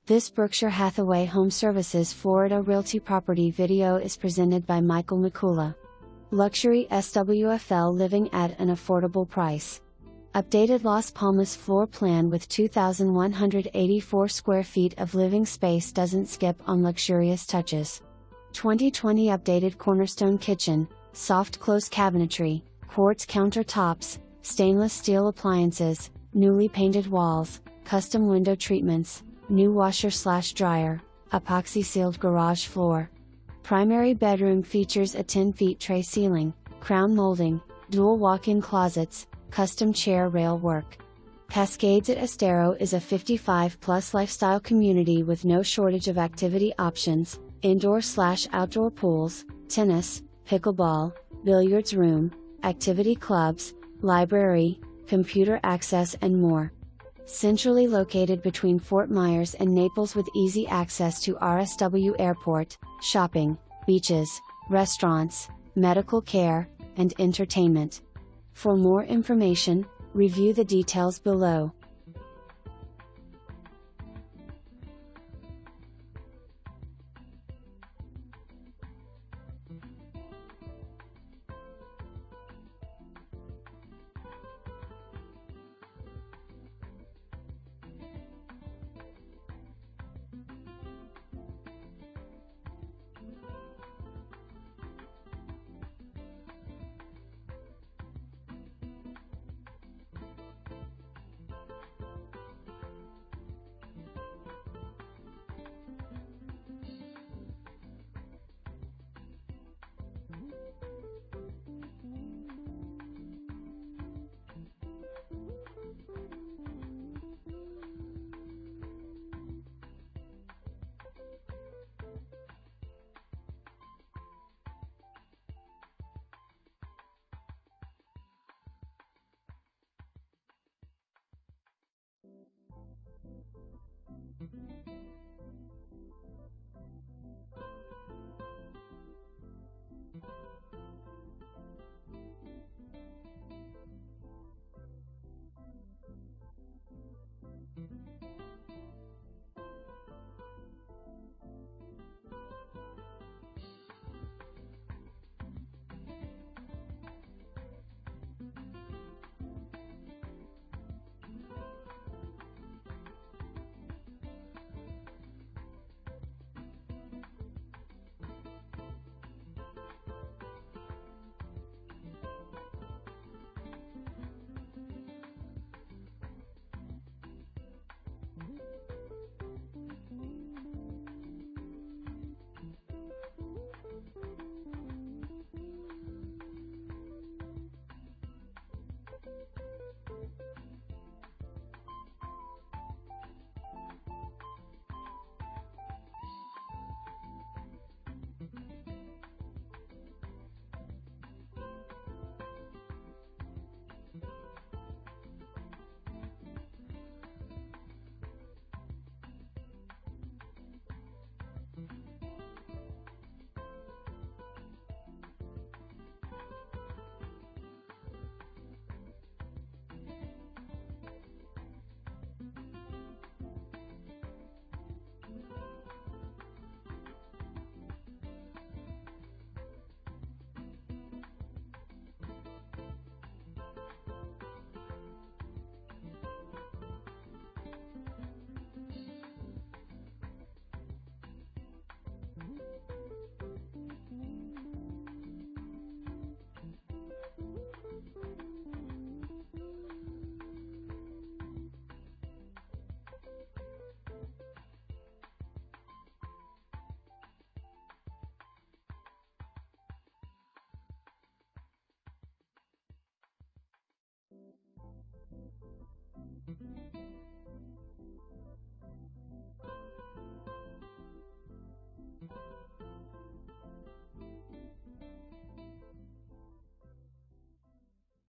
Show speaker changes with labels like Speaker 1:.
Speaker 1: This Berkshire Hathaway HomeServices Florida Realty property video is presented by Michael Mikula. Luxury SWFL living at an affordable price. Updated Las Palmas floor plan with 2,184 square feet of living space doesn't skip on luxurious touches. 2020 updated Cornerstone kitchen, soft close cabinetry, quartz countertops, stainless steel appliances, newly painted walls, custom window treatments, new washer/dryer, epoxy sealed garage floor. Primary bedroom features a 10-foot tray ceiling, crown molding, dual walk-in closets, custom chair rail work. Cascades at Estero is a 55-plus lifestyle community with no shortage of activity options, indoor/outdoor pools, tennis, pickleball, billiards room, activity clubs, library, computer access and more. Centrally located between Fort Myers and Naples with easy access to RSW Airport, shopping, beaches, restaurants, medical care, and entertainment. For more information, review the details below.